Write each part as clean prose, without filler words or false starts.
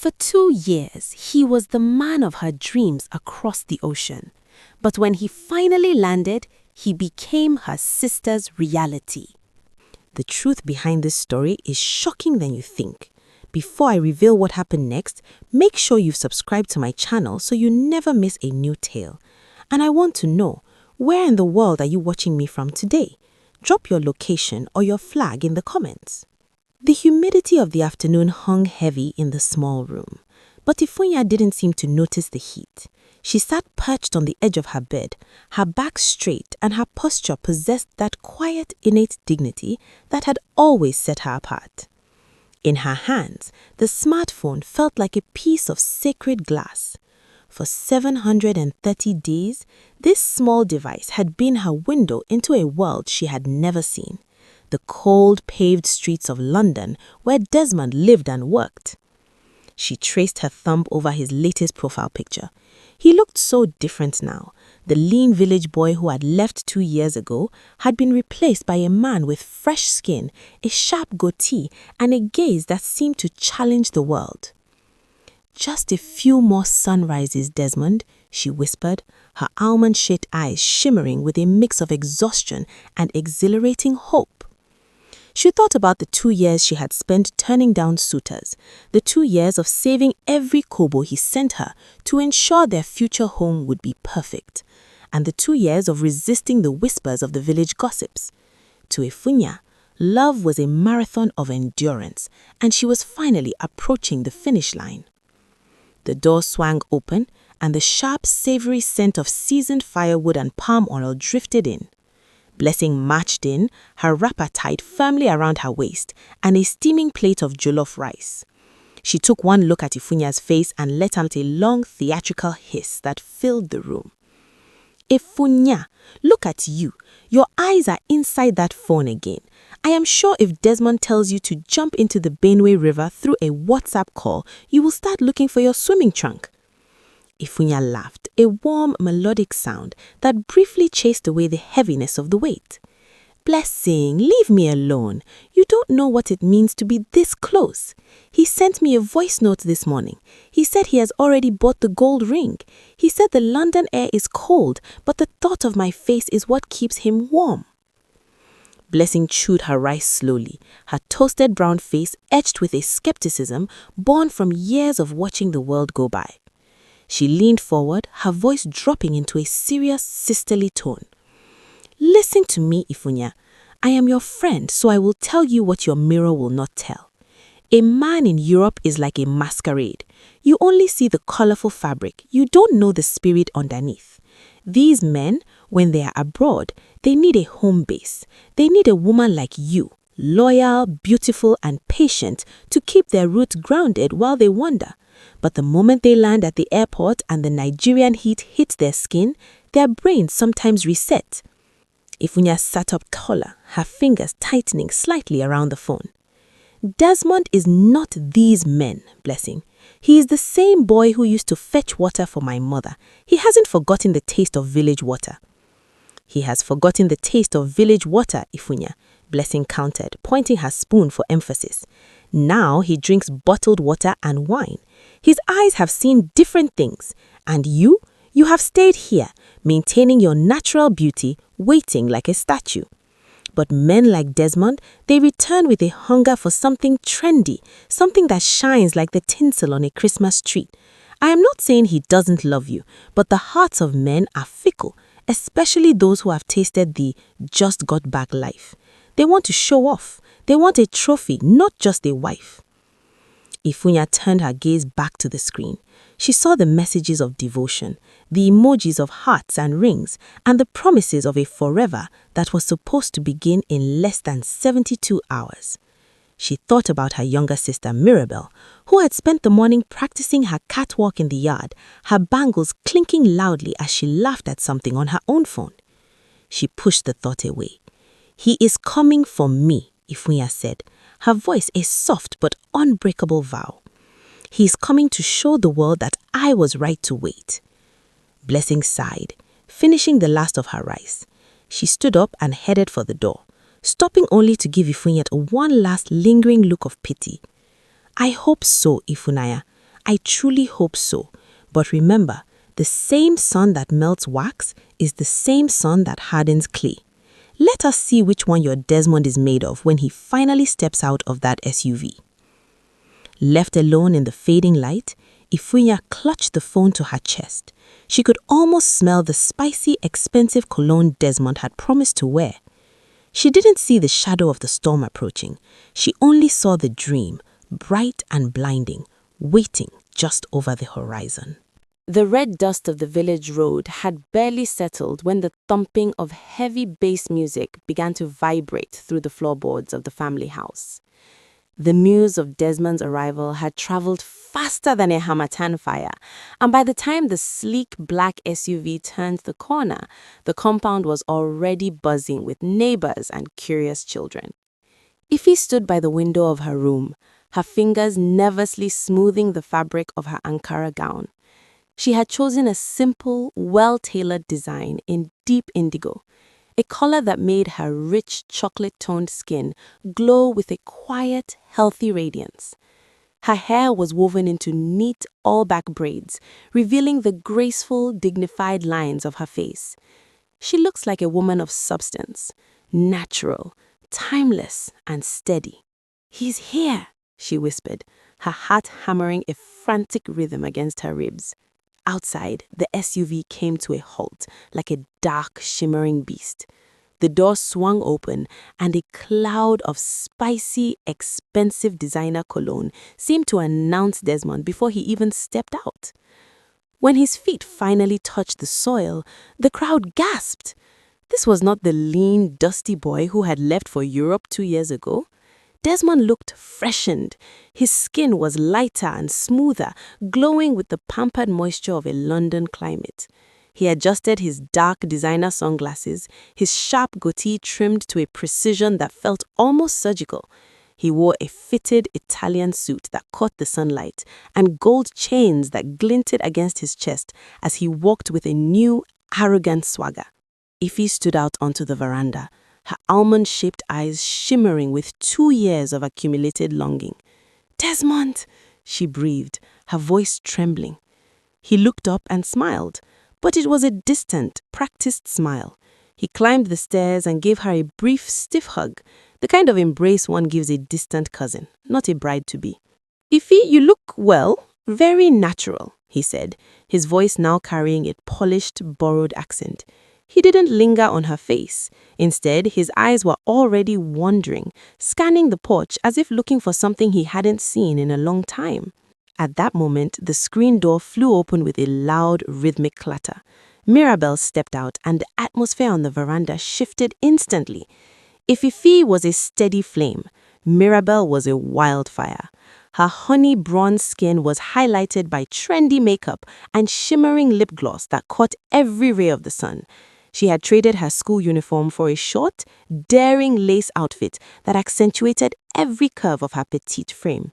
For 2 years, he was the man of her dreams across the ocean. But when he finally landed, he became her sister's reality. The truth behind this story is shocking than you think. Before I reveal what happened next, make sure you've subscribed to my channel so you never miss a new tale. And I want to know, where in the world are you watching me from today? Drop your location or your flag in the comments. The humidity of the afternoon hung heavy in the small room, but Ifunya didn't seem to notice the heat. She sat perched on the edge of her bed, her back straight, and her posture possessed that quiet, innate dignity that had always set her apart. In her hands, the smartphone felt like a piece of sacred glass. For 730 days, this small device had been her window into a world she had never seen. The cold, paved streets of London where Desmond lived and worked. She traced her thumb over his latest profile picture. He looked so different now. The lean village boy who had left 2 years ago had been replaced by a man with fresh skin, a sharp goatee, and a gaze that seemed to challenge the world. "Just a few more sunrises, Desmond," she whispered, her almond-shaped eyes shimmering with a mix of exhaustion and exhilarating hope. She thought about the 2 years she had spent turning down suitors, the 2 years of saving every kobo he sent her to ensure their future home would be perfect, and the 2 years of resisting the whispers of the village gossips. To Ifunya, love was a marathon of endurance, and she was finally approaching the finish line. The door swung open, and the sharp, savory scent of seasoned firewood and palm oil drifted in. Blessing marched in, her wrapper tied firmly around her waist, and a steaming plate of jollof rice. She took one look at Ifunya's face and let out a long theatrical hiss that filled the room. "Ifunya, look at you. Your eyes are inside that phone again. I am sure if Desmond tells you to jump into the Benue River through a WhatsApp call, you will start looking for your swimming trunk." Ifunya laughed, a warm, melodic sound that briefly chased away the heaviness of the weight. "Blessing, leave me alone. You don't know what it means to be this close. He sent me a voice note this morning. He said he has already bought the gold ring. He said the London air is cold, but the thought of my face is what keeps him warm." Blessing chewed her rice slowly, her toasted brown face etched with a skepticism born from years of watching the world go by. She leaned forward, her voice dropping into a serious, sisterly tone. "Listen to me, Ifunya. I am your friend, so I will tell you what your mirror will not tell. A man in Europe is like a masquerade. You only see the colorful fabric. You don't know the spirit underneath. These men, when they are abroad, they need a home base. They need a woman like you, loyal, beautiful, and patient, to keep their roots grounded while they wander. But the moment they land at the airport and the Nigerian heat hits their skin, their brains sometimes reset." Ifunya sat up taller, her fingers tightening slightly around the phone. "Desmond is not these men, Blessing. He is the same boy who used to fetch water for my mother. He hasn't forgotten the taste of village water." "He has forgotten the taste of village water, Ifunya," Blessing countered, pointing her spoon for emphasis. "Now he drinks bottled water and wine. His eyes have seen different things. And you have stayed here, maintaining your natural beauty, waiting like a statue. But men like Desmond, they return with a hunger for something trendy, something that shines like the tinsel on a Christmas tree. I am not saying he doesn't love you, but the hearts of men are fickle, especially those who have tasted the just got back life. They want to show off. They want a trophy, not just a wife." Ifunya turned her gaze back to the screen. She saw the messages of devotion, the emojis of hearts and rings, and the promises of a forever that was supposed to begin in less than 72 hours. She thought about her younger sister Mirabel, who had spent the morning practicing her catwalk in the yard, her bangles clinking loudly as she laughed at something on her own phone. She pushed the thought away. "He is coming for me," Ifunya said, her voice a soft but unbreakable vow. "He is coming to show the world that I was right to wait." Blessing sighed, finishing the last of her rice. She stood up and headed for the door, stopping only to give Ifunya one last lingering look of pity. "I hope so, Ifunaya. I truly hope so. But remember, the same sun that melts wax is the same sun that hardens clay. Let us see which one your Desmond is made of when he finally steps out of that SUV. Left alone in the fading light, Ifunya clutched the phone to her chest. She could almost smell the spicy, expensive cologne Desmond had promised to wear. She didn't see the shadow of the storm approaching. She only saw the dream, bright and blinding, waiting just over the horizon. The red dust of the village road had barely settled when the thumping of heavy bass music began to vibrate through the floorboards of the family house. The news of Desmond's arrival had traveled faster than a Hamatan fire, and by the time the sleek black SUV turned the corner, the compound was already buzzing with neighbors and curious children. Ify stood by the window of her room, her fingers nervously smoothing the fabric of her Ankara gown. She had chosen a simple, well-tailored design in deep indigo, a color that made her rich chocolate-toned skin glow with a quiet, healthy radiance. Her hair was woven into neat, all-back braids, revealing the graceful, dignified lines of her face. She looks like a woman of substance, natural, timeless, and steady. "He's here," she whispered, her heart hammering a frantic rhythm against her ribs. Outside, the SUV came to a halt, like a dark, shimmering beast. The door swung open, and a cloud of spicy, expensive designer cologne seemed to announce Desmond before he even stepped out. When his feet finally touched the soil, the crowd gasped. This was not the lean, dusty boy who had left for Europe 2 years ago. Desmond looked freshened. His skin was lighter and smoother, glowing with the pampered moisture of a London climate. He adjusted his dark designer sunglasses, his sharp goatee trimmed to a precision that felt almost surgical. He wore a fitted Italian suit that caught the sunlight, and gold chains that glinted against his chest as he walked with a new, arrogant swagger. Ify stood out onto the veranda, her almond-shaped eyes shimmering with 2 years of accumulated longing. "Desmond!" she breathed, her voice trembling. He looked up and smiled, but it was a distant, practiced smile. He climbed the stairs and gave her a brief, stiff hug, the kind of embrace one gives a distant cousin, not a bride-to-be. "Ify, you look, well, very natural," he said, his voice now carrying a polished, borrowed accent. He didn't linger on her face. Instead, his eyes were already wandering, scanning the porch as if looking for something he hadn't seen in a long time. At that moment, the screen door flew open with a loud, rhythmic clatter. Mirabel stepped out, and the atmosphere on the veranda shifted instantly. If Ify was a steady flame, Mirabel was a wildfire. Her honey bronze skin was highlighted by trendy makeup and shimmering lip gloss that caught every ray of the sun. She had traded her school uniform for a short, daring lace outfit that accentuated every curve of her petite frame.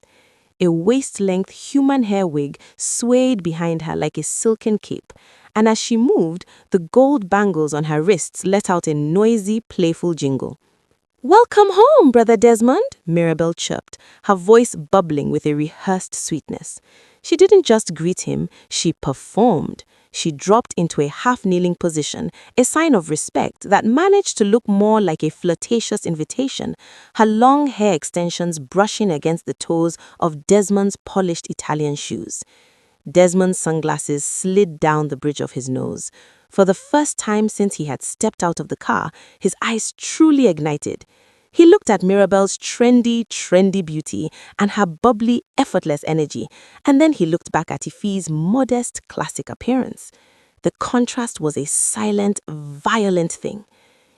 A waist-length human hair wig swayed behind her like a silken cape, and as she moved, the gold bangles on her wrists let out a noisy, playful jingle. "Welcome home, Brother Desmond," Mirabel chirped, her voice bubbling with a rehearsed sweetness. She didn't just greet him, she performed. She dropped into a half-kneeling position, a sign of respect that managed to look more like a flirtatious invitation, her long hair extensions brushing against the toes of Desmond's polished Italian shoes. Desmond's sunglasses slid down the bridge of his nose. For the first time since he had stepped out of the car, his eyes truly ignited. He looked at Mirabel's trendy beauty and her bubbly, effortless energy, and then he looked back at Ify's modest, classic appearance. The contrast was a silent, violent thing.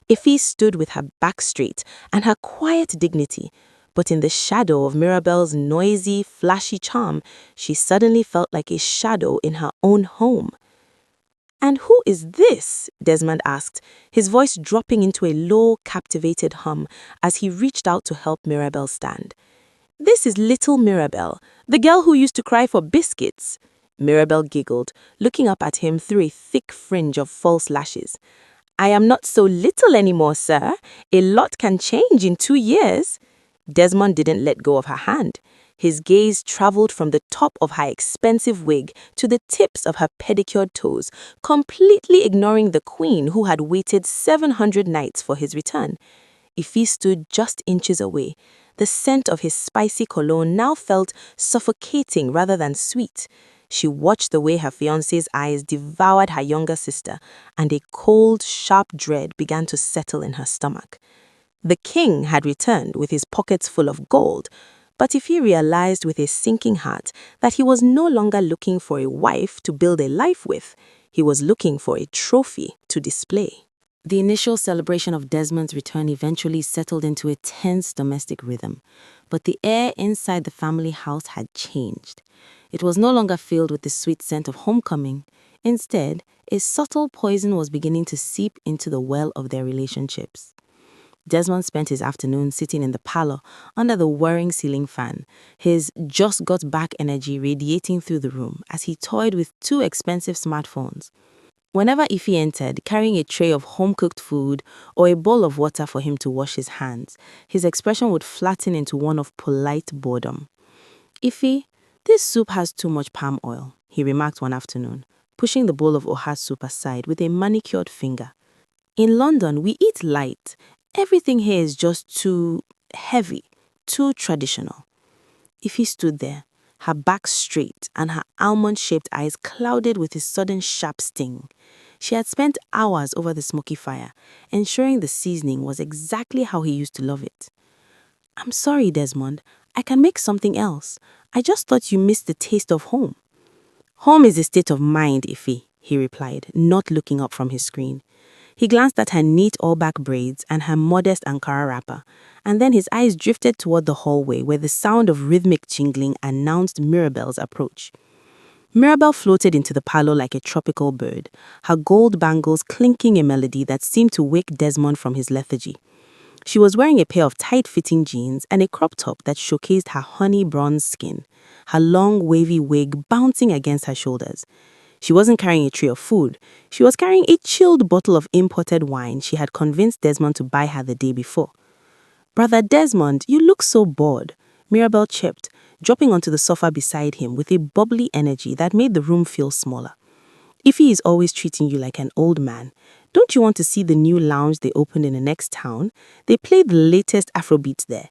Ify stood with her back straight and her quiet dignity, but in the shadow of Mirabel's noisy, flashy charm, she suddenly felt like a shadow in her own home. "And who is this?" Desmond asked, his voice dropping into a low, captivated hum as he reached out to help Mirabel stand. "This is little Mirabel, the girl who used to cry for biscuits." Mirabel giggled, looking up at him through a thick fringe of false lashes. "I am not so little anymore, sir. A lot can change in 2 years." Desmond didn't let go of her hand. His gaze traveled from the top of her expensive wig to the tips of her pedicured toes, completely ignoring the queen who had waited 700 nights for his return. Ife stood just inches away. The scent of his spicy cologne now felt suffocating rather than sweet. She watched the way her fiancé's eyes devoured her younger sister, and a cold, sharp dread began to settle in her stomach. The king had returned with his pockets full of gold, but Ife realized with a sinking heart that he was no longer looking for a wife to build a life with. He was looking for a trophy to display. The initial celebration of Desmond's return eventually settled into a tense domestic rhythm, but the air inside the family house had changed. It was no longer filled with the sweet scent of homecoming. Instead, a subtle poison was beginning to seep into the well of their relationships. Desmond spent his afternoon sitting in the parlor under the whirring ceiling fan, his just-got-back energy radiating through the room as he toyed with two expensive smartphones. Whenever Ife entered, carrying a tray of home-cooked food or a bowl of water for him to wash his hands, his expression would flatten into one of polite boredom. "Ife, this soup has too much palm oil," he remarked one afternoon, pushing the bowl of oha soup aside with a manicured finger. "In London, we eat light. Everything here is just too heavy, too traditional." Ife stood there, her back straight and her almond-shaped eyes clouded with a sudden sharp sting. She had spent hours over the smoky fire, ensuring the seasoning was exactly how he used to love it. "I'm sorry, Desmond. I can make something else. I just thought you missed the taste of home." "Home is a state of mind, Ife," he replied, not looking up from his screen. He glanced at her neat all-back braids and her modest Ankara wrapper, and then his eyes drifted toward the hallway where the sound of rhythmic jingling announced Mirabel's approach. Mirabel floated into the parlor like a tropical bird, her gold bangles clinking a melody that seemed to wake Desmond from his lethargy. She was wearing a pair of tight-fitting jeans and a crop top that showcased her honey bronze skin, her long, wavy wig bouncing against her shoulders. She wasn't carrying a tray of food. She was carrying a chilled bottle of imported wine she had convinced Desmond to buy her the day before. "Brother Desmond, you look so bored," Mirabel chirped, dropping onto the sofa beside him with a bubbly energy that made the room feel smaller. "Ife is always treating you like an old man. Don't you want to see the new lounge they opened in the next town? They play the latest Afrobeats there."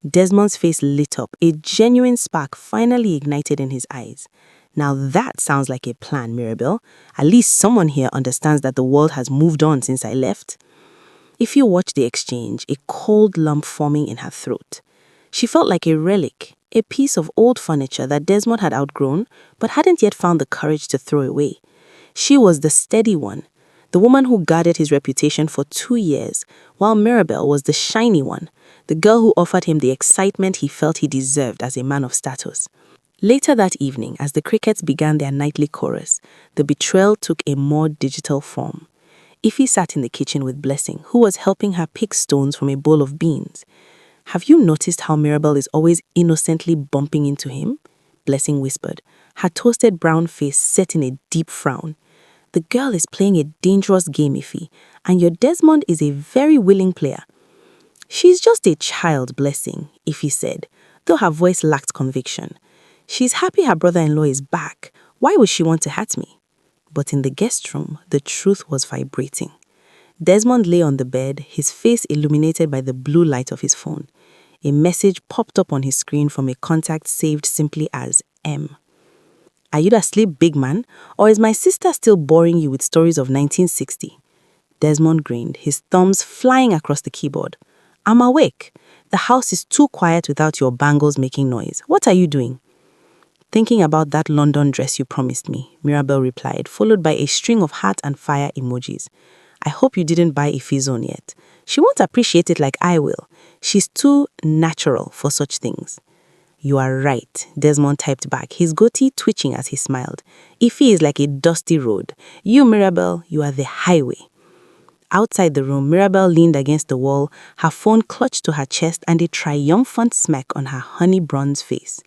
Desmond's face lit up, a genuine spark finally ignited in his eyes. "Now that sounds like a plan, Mirabel. At least someone here understands that the world has moved on since I left." If you watched the exchange, a cold lump forming in her throat. She felt like a relic, a piece of old furniture that Desmond had outgrown but hadn't yet found the courage to throw away. She was the steady one, the woman who guarded his reputation for 2 years, while Mirabel was the shiny one, the girl who offered him the excitement he felt he deserved as a man of status. Later that evening, as the crickets began their nightly chorus, the betrayal took a more digital form. Ife sat in the kitchen with Blessing, who was helping her pick stones from a bowl of beans. "Have you noticed how Mirabel is always innocently bumping into him?" Blessing whispered, her toasted brown face set in a deep frown. "The girl is playing a dangerous game, Ife, and your Desmond is a very willing player." "She's just a child, Blessing," Ife said, though her voice lacked conviction. "She's happy her brother-in-law is back. Why would she want to hurt me?" But in the guest room, the truth was vibrating. Desmond lay on the bed, his face illuminated by the blue light of his phone. A message popped up on his screen from a contact saved simply as M. "Are you asleep, big man? Or is my sister still boring you with stories of 1960? Desmond grinned, his thumbs flying across the keyboard. "I'm awake. The house is too quiet without your bangles making noise. What are you doing?" "Thinking about that London dress you promised me," Mirabel replied, followed by a string of heart and fire emojis. "I hope you didn't buy Ife's own yet. She won't appreciate it like I will. She's too natural for such things." "You are right," Desmond typed back, his goatee twitching as he smiled. "Ife is like a dusty road. You, Mirabel, you are the highway." Outside the room, Mirabel leaned against the wall, her phone clutched to her chest and a triumphant smirk on her honey bronze face.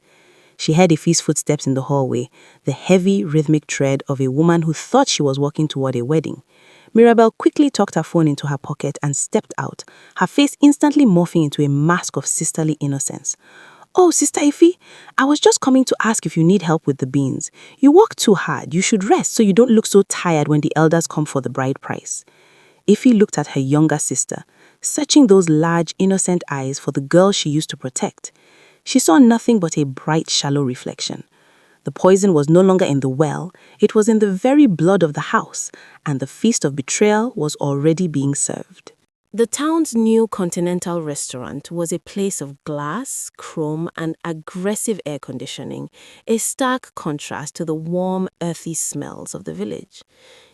She heard Ife's footsteps in the hallway, the heavy, rhythmic tread of a woman who thought she was walking toward a wedding. Mirabel quickly tucked her phone into her pocket and stepped out, her face instantly morphing into a mask of sisterly innocence. "Oh, Sister Ify, I was just coming to ask if you need help with the beans. You work too hard. You should rest so you don't look so tired when the elders come for the bride price." Ify looked at her younger sister, searching those large, innocent eyes for the girl she used to protect. She saw nothing but a bright, shallow reflection. The poison was no longer in the well, it was in the very blood of the house, and the feast of betrayal was already being served. The town's new continental restaurant was a place of glass, chrome, and aggressive air conditioning, a stark contrast to the warm, earthy smells of the village.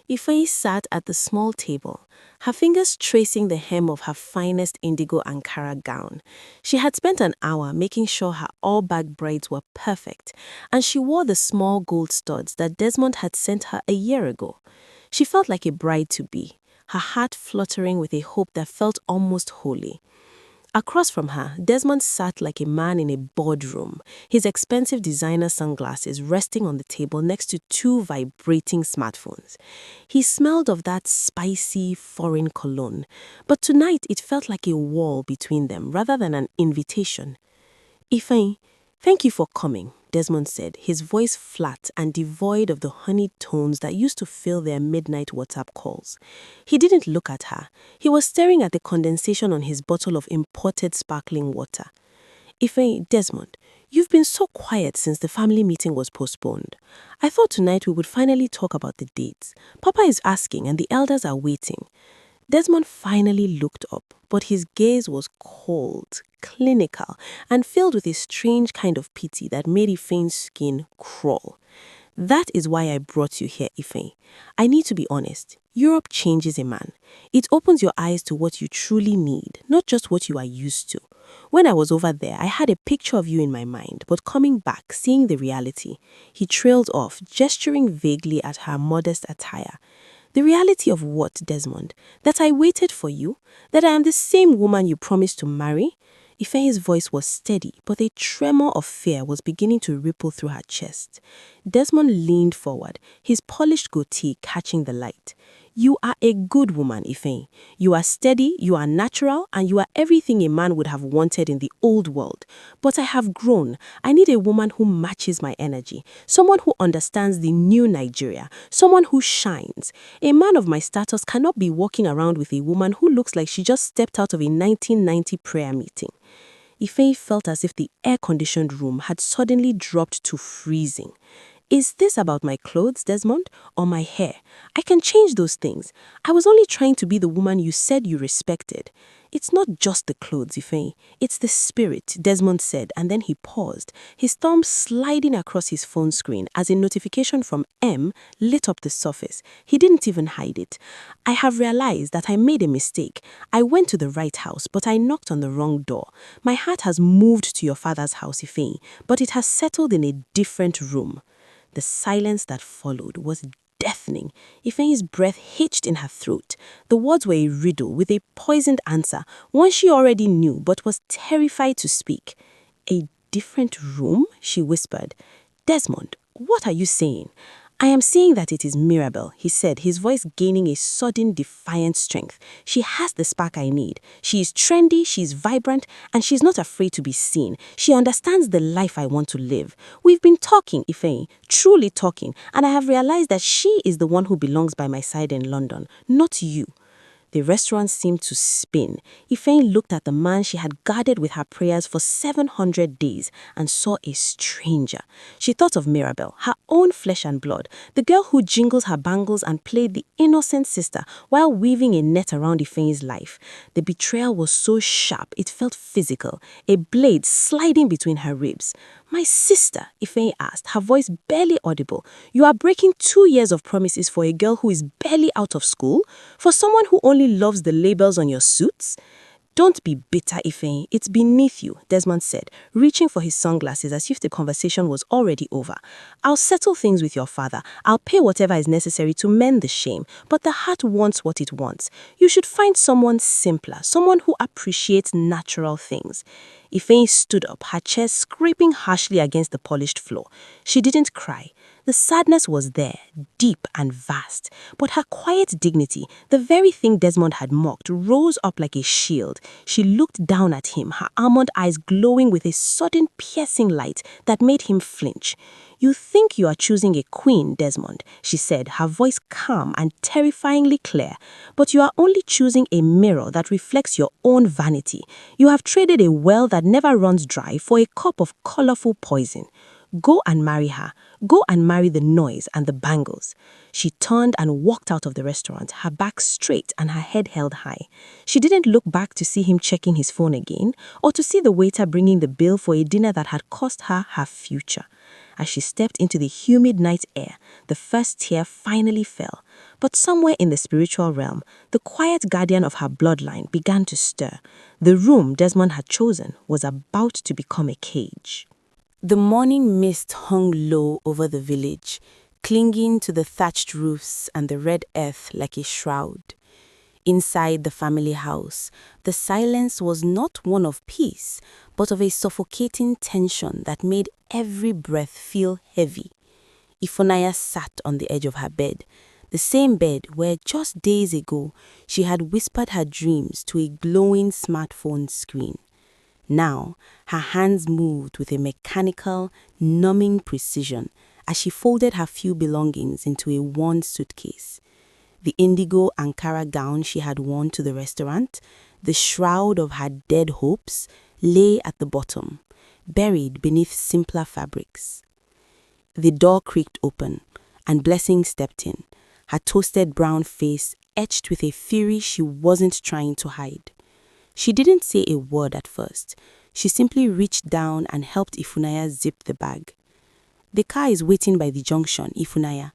Ifeanyi sat at the small table, her fingers tracing the hem of her finest indigo Ankara gown. She had spent an hour making sure her all-back braids were perfect, and she wore the small gold studs that Desmond had sent her a year ago. She felt like a bride-to-be, her heart fluttering with a hope that felt almost holy. Across from her, Desmond sat like a man in a boardroom, his expensive designer sunglasses resting on the table next to two vibrating smartphones. He smelled of that spicy, foreign cologne, but tonight it felt like a wall between them rather than an invitation. "Ifeanyi, thank you for coming," Desmond said, his voice flat and devoid of the honeyed tones that used to fill their midnight WhatsApp calls. He didn't look at her. He was staring at the condensation on his bottle of imported sparkling water. "Ifeanyi, Desmond, you've been so quiet since the family meeting was postponed. I thought tonight we would finally talk about the dates. Papa is asking and the elders are waiting." Desmond finally looked up, but his gaze was cold, clinical, and filled with a strange kind of pity that made Ifeanyi's skin crawl. "That is why I brought you here, Ifeanyi. I need to be honest. Europe changes a man. It opens your eyes to what you truly need, not just what you are used to. When I was over there, I had a picture of you in my mind, but coming back, seeing the reality." He trailed off, gesturing vaguely at her modest attire. "The reality of what, Desmond? That I waited for you? That I am the same woman you promised to marry?" Ifeanyi's voice was steady, but a tremor of fear was beginning to ripple through her chest. Desmond leaned forward, his polished goatee catching the light. "You are a good woman, Ifeanyi. You are steady, you are natural, and you are everything a man would have wanted in the old world. But I have grown. I need a woman who matches my energy, someone who understands the new Nigeria, someone who shines. A man of my status cannot be walking around with a woman who looks like she just stepped out of a 1990 prayer meeting." Ifeanyi felt as if the air-conditioned room had suddenly dropped to freezing. "Is this about my clothes, Desmond, or my hair? I can change those things. I was only trying to be the woman you said you respected." "It's not just the clothes, Ifeanyi. It's the spirit," Desmond said, and then he paused, his thumb sliding across his phone screen as a notification from M lit up the surface. He didn't even hide it. "I have realized that I made a mistake. I went to the right house, but I knocked on the wrong door. My heart has moved to your father's house, Ifeanyi, but it has settled in a different room." The silence that followed was deafening. Ifeanyi's breath hitched in her throat. The words were a riddle with a poisoned answer, one she already knew but was terrified to speak. "A different room?" she whispered. "Desmond, what are you saying?" "I am saying that it is Mirabel," he said, his voice gaining a sudden defiant strength. "She has the spark I need. She is trendy, she's vibrant, and she's not afraid to be seen. She understands the life I want to live. We've been talking, Ifeanyi, truly talking, and I have realized that she is the one who belongs by my side in London, not you." The restaurant seemed to spin. Ifeanyi looked at the man she had guarded with her prayers for 700 days and saw a stranger. She thought of Mirabel, her own flesh and blood, the girl who jingled her bangles and played the innocent sister while weaving a net around Ifeanyi's life. The betrayal was so sharp it felt physical, a blade sliding between her ribs. "My sister," Ifeanyi asked, her voice barely audible, "you are breaking 2 years of promises for a girl who is barely out of school? For someone who only loves the labels on your suits?" "Don't be bitter, Ifeanyi. It's beneath you," Desmond said, reaching for his sunglasses as if the conversation was already over. "I'll settle things with your father. I'll pay whatever is necessary to mend the shame, but the heart wants what it wants. You should find someone simpler, someone who appreciates natural things." Ifeanyi stood up, her chest scraping harshly against the polished floor. She didn't cry. The sadness was there, deep and vast, but her quiet dignity, the very thing Desmond had mocked, rose up like a shield. She looked down at him, her almond eyes glowing with a sudden piercing light that made him flinch. "You think you are choosing a queen, Desmond," she said, her voice calm and terrifyingly clear, "but you are only choosing a mirror that reflects your own vanity. You have traded a well that never runs dry for a cup of colorful poison. Go and marry her. Go and marry the noise and the bangles." She turned and walked out of the restaurant, her back straight and her head held high. She didn't look back to see him checking his phone again, or to see the waiter bringing the bill for a dinner that had cost her her future. As she stepped into the humid night air, the first tear finally fell. But somewhere in the spiritual realm, the quiet guardian of her bloodline began to stir. The room Desmond had chosen was about to become a cage. The morning mist hung low over the village, clinging to the thatched roofs and the red earth like a shroud. Inside the family house, the silence was not one of peace, but of a suffocating tension that made every breath feel heavy. Ifunanya sat on the edge of her bed, the same bed where just days ago she had whispered her dreams to a glowing smartphone screen. Now, her hands moved with a mechanical, numbing precision as she folded her few belongings into a worn suitcase. The indigo Ankara gown she had worn to the restaurant, the shroud of her dead hopes, lay at the bottom, buried beneath simpler fabrics. The door creaked open, and Blessing stepped in, her toasted brown face etched with a fury she wasn't trying to hide. She didn't say a word at first. She simply reached down and helped Ifunanya zip the bag. "The car is waiting by the junction, Ifunanya.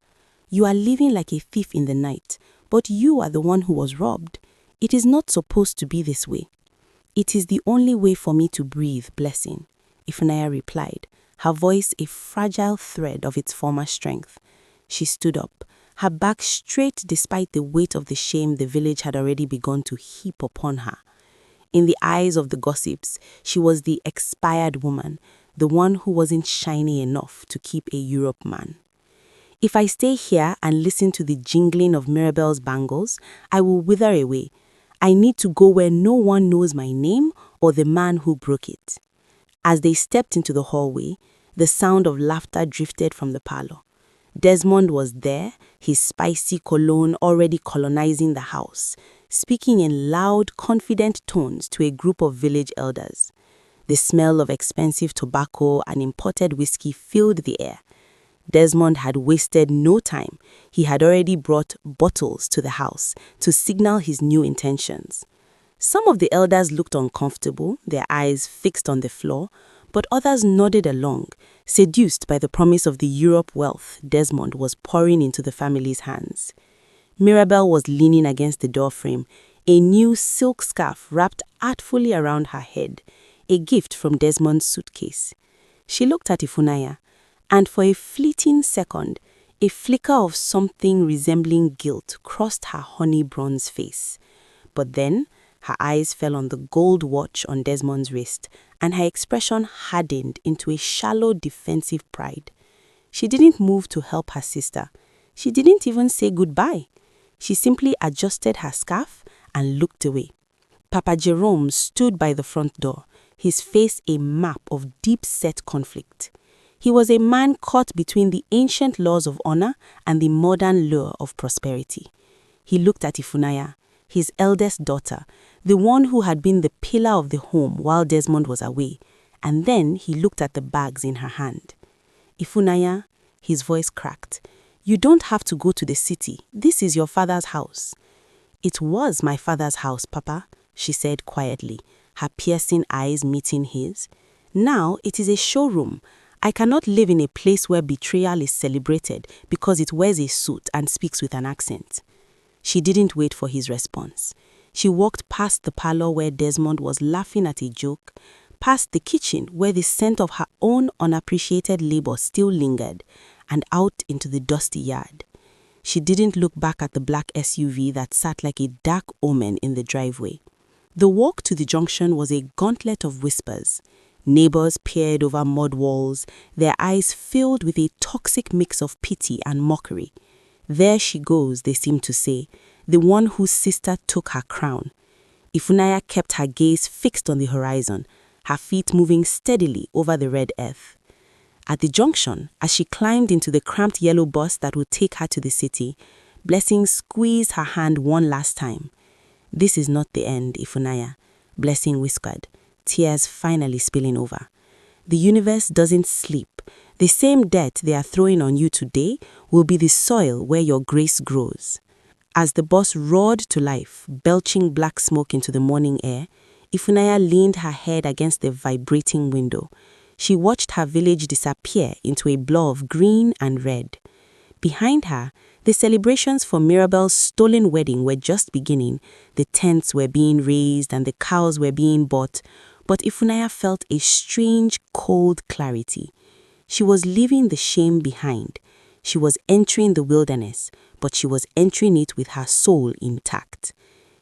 You are living like a thief in the night, but you are the one who was robbed. It is not supposed to be this way." "It is the only way for me to breathe, Blessing," Ifunanya replied, her voice a fragile thread of its former strength. She stood up, her back straight despite the weight of the shame the village had already begun to heap upon her. In the eyes of the gossips, she was the expired woman, the one who wasn't shiny enough to keep a Europe man. "If I stay here and listen to the jingling of Mirabel's bangles, I will wither away. I need to go where no one knows my name or the man who broke it." As they stepped into the hallway, the sound of laughter drifted from the parlor. Desmond was there, his spicy cologne already colonizing the house, speaking in loud, confident tones to a group of village elders. The smell of expensive tobacco and imported whiskey filled the air. Desmond had wasted no time. He had already brought bottles to the house to signal his new intentions. Some of the elders looked uncomfortable, their eyes fixed on the floor, but others nodded along, seduced by the promise of the Europe wealth Desmond was pouring into the family's hands. Mirabel was leaning against the doorframe, a new silk scarf wrapped artfully around her head, a gift from Desmond's suitcase. She looked at Ifunanya, and for a fleeting second, a flicker of something resembling guilt crossed her honey bronze face. But then, her eyes fell on the gold watch on Desmond's wrist, and her expression hardened into a shallow defensive pride. She didn't move to help her sister. She didn't even say goodbye. She simply adjusted her scarf and looked away. Papa Jerome stood by the front door, his face a map of deep-set conflict. He was a man caught between the ancient laws of honor and the modern lure of prosperity. He looked at Ifunanya, his eldest daughter, the one who had been the pillar of the home while Desmond was away, and then he looked at the bags in her hand. "Ifunanya," his voice cracked, "you don't have to go to the city. This is your father's house." "It was my father's house, Papa," she said quietly, her piercing eyes meeting his. "Now it is a showroom. I cannot live in a place where betrayal is celebrated because it wears a suit and speaks with an accent." She didn't wait for his response. She walked past the parlor where Desmond was laughing at a joke, past the kitchen where the scent of her own unappreciated labor still lingered, and out into the dusty yard. She didn't look back at the black SUV that sat like a dark omen in the driveway. The walk to the junction was a gauntlet of whispers. Neighbors peered over mud walls, their eyes filled with a toxic mix of pity and mockery. There she goes, they seemed to say, the one whose sister took her crown. Ifunanya kept her gaze fixed on the horizon, her feet moving steadily over the red earth. At the junction, as she climbed into the cramped yellow bus that would take her to the city, Blessing squeezed her hand one last time. "This is not the end, Ifunanya," Blessing whispered, tears finally spilling over. "The universe doesn't sleep. The same dirt they are throwing on you today will be the soil where your grace grows." As the bus roared to life, belching black smoke into the morning air, Ifunanya leaned her head against the vibrating window. She watched her village disappear into a blur of green and red. Behind her, the celebrations for Mirabel's stolen wedding were just beginning. The tents were being raised and the cows were being bought, but Ifunanya felt a strange, cold clarity. She was leaving the shame behind. She was entering the wilderness, but she was entering it with her soul intact.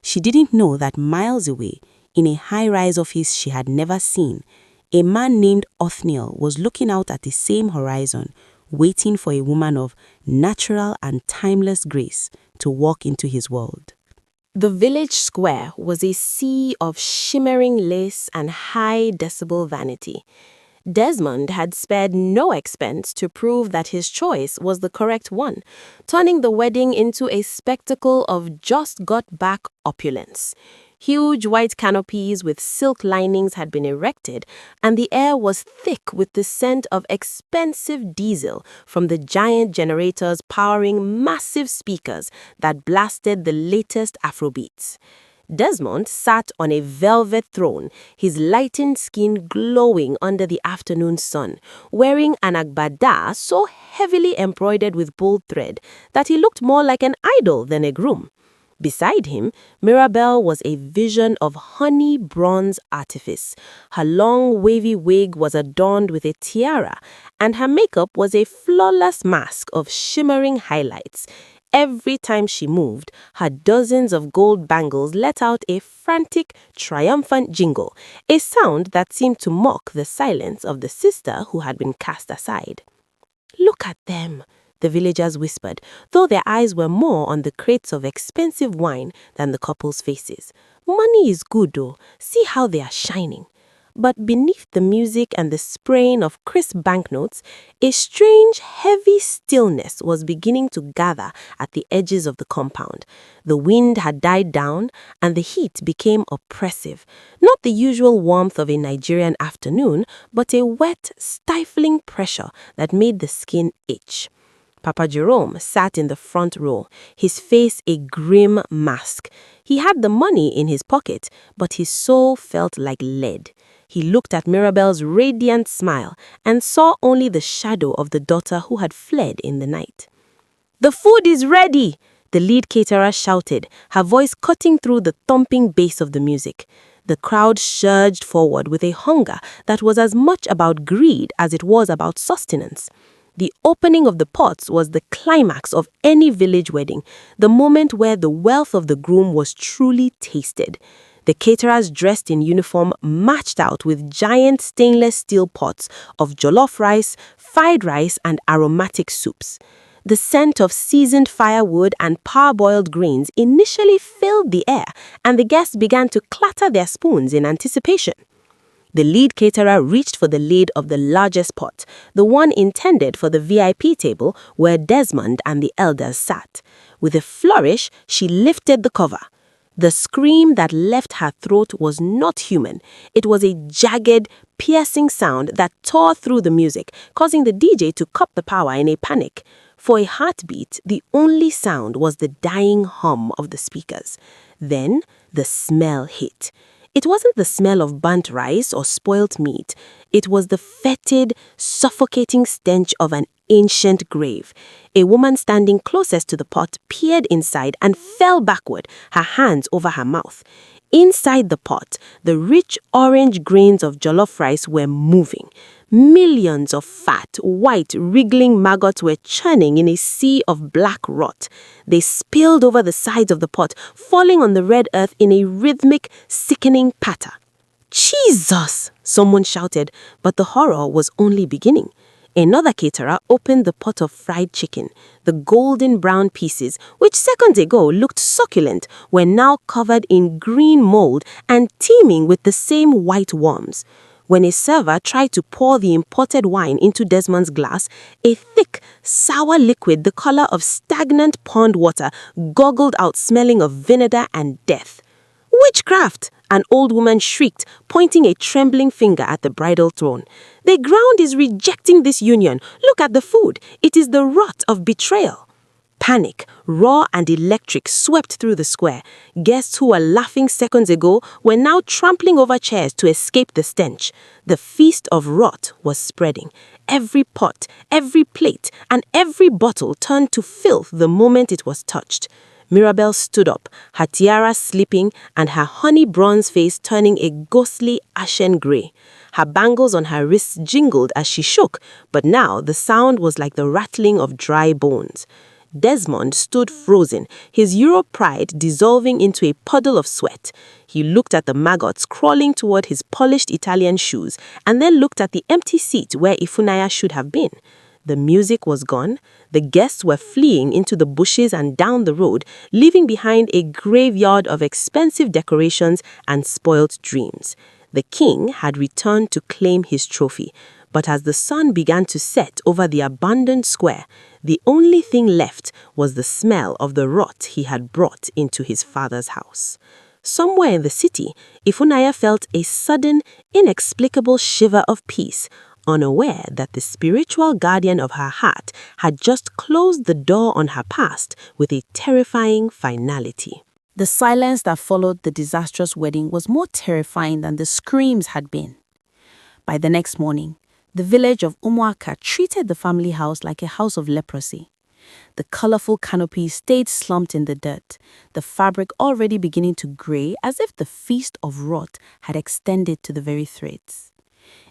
She didn't know that miles away, in a high-rise office she had never seen, a man named Othniel was looking out at the same horizon, waiting for a woman of natural and timeless grace to walk into his world. The village square was a sea of shimmering lace and high-decibel vanity. Desmond had spared no expense to prove that his choice was the correct one, turning the wedding into a spectacle of just-got-back opulence. Huge white canopies with silk linings had been erected, and the air was thick with the scent of expensive diesel from the giant generators powering massive speakers that blasted the latest Afrobeats. Desmond sat on a velvet throne, his lightened skin glowing under the afternoon sun, wearing an agbada so heavily embroidered with gold thread that he looked more like an idol than a groom. Beside him, Mirabel was a vision of honey bronze artifice. Her long, wavy wig was adorned with a tiara, and her makeup was a flawless mask of shimmering highlights. Every time she moved, her dozens of gold bangles let out a frantic, triumphant jingle, a sound that seemed to mock the silence of the sister who had been cast aside. "Look at them," the villagers whispered, though their eyes were more on the crates of expensive wine than the couple's faces. "Money is good, though. See how they are shining." But beneath the music and the spraying of crisp banknotes, a strange, heavy stillness was beginning to gather at the edges of the compound. The wind had died down, and the heat became oppressive. Not the usual warmth of a Nigerian afternoon, but a wet, stifling pressure that made the skin itch. Papa Jerome sat in the front row, his face a grim mask. He had the money in his pocket, but his soul felt like lead. He looked at Mirabel's radiant smile and saw only the shadow of the daughter who had fled in the night. "The food is ready!" the lead caterer shouted, her voice cutting through the thumping bass of the music. The crowd surged forward with a hunger that was as much about greed as it was about sustenance. The opening of the pots was the climax of any village wedding, the moment where the wealth of the groom was truly tasted. The caterers dressed in uniform marched out with giant stainless steel pots of jollof rice, fried rice, and aromatic soups. The scent of seasoned firewood and parboiled grains initially filled the air, and the guests began to clatter their spoons in anticipation. The lead caterer reached for the lid of the largest pot, the one intended for the VIP table where Desmond and the elders sat. With a flourish, she lifted the cover. The scream that left her throat was not human. It was a jagged, piercing sound that tore through the music, causing the DJ to cut the power in a panic. For a heartbeat, the only sound was the dying hum of the speakers. Then, the smell hit. It wasn't the smell of burnt rice or spoilt meat. It was the fetid, suffocating stench of an ancient grave. A woman standing closest to the pot peered inside and fell backward, her hands over her mouth. Inside the pot, the rich orange grains of jollof rice were moving. Millions of fat, white, wriggling maggots were churning in a sea of black rot. They spilled over the sides of the pot, falling on the red earth in a rhythmic, sickening patter. "Jesus!" someone shouted, but the horror was only beginning. Another caterer opened the pot of fried chicken. The golden brown pieces, which seconds ago looked succulent, were now covered in green mold and teeming with the same white worms. When a server tried to pour the imported wine into Desmond's glass, a thick, sour liquid the color of stagnant pond water gurgled out, smelling of vinegar and death. "Witchcraft!" an old woman shrieked, pointing a trembling finger at the bridal throne. "The ground is rejecting this union. Look at the food. It is the rot of betrayal." Panic, raw and electric, swept through the square. Guests who were laughing seconds ago were now trampling over chairs to escape the stench. The feast of rot was spreading. Every pot, every plate, and every bottle turned to filth the moment it was touched. Mirabel stood up, her tiara slipping and her honey bronze face turning a ghostly ashen gray. Her bangles on her wrists jingled as she shook, but now the sound was like the rattling of dry bones. Desmond stood frozen, his Euro pride dissolving into a puddle of sweat. He looked at the maggots crawling toward his polished Italian shoes and then looked at the empty seat where Ifunanya should have been. The music was gone. The guests were fleeing into the bushes and down the road, leaving behind a graveyard of expensive decorations and spoilt dreams. The king had returned to claim his trophy, but as the sun began to set over the abandoned square, the only thing left was the smell of the rot he had brought into his father's house. Somewhere in the city, Ifunanya felt a sudden, inexplicable shiver of peace, unaware that the spiritual guardian of her heart had just closed the door on her past with a terrifying finality. The silence that followed the disastrous wedding was more terrifying than the screams had been. By the next morning, the village of Umuaka treated the family house like a house of leprosy. The colorful canopies stayed slumped in the dirt, the fabric already beginning to gray as if the feast of rot had extended to the very threads.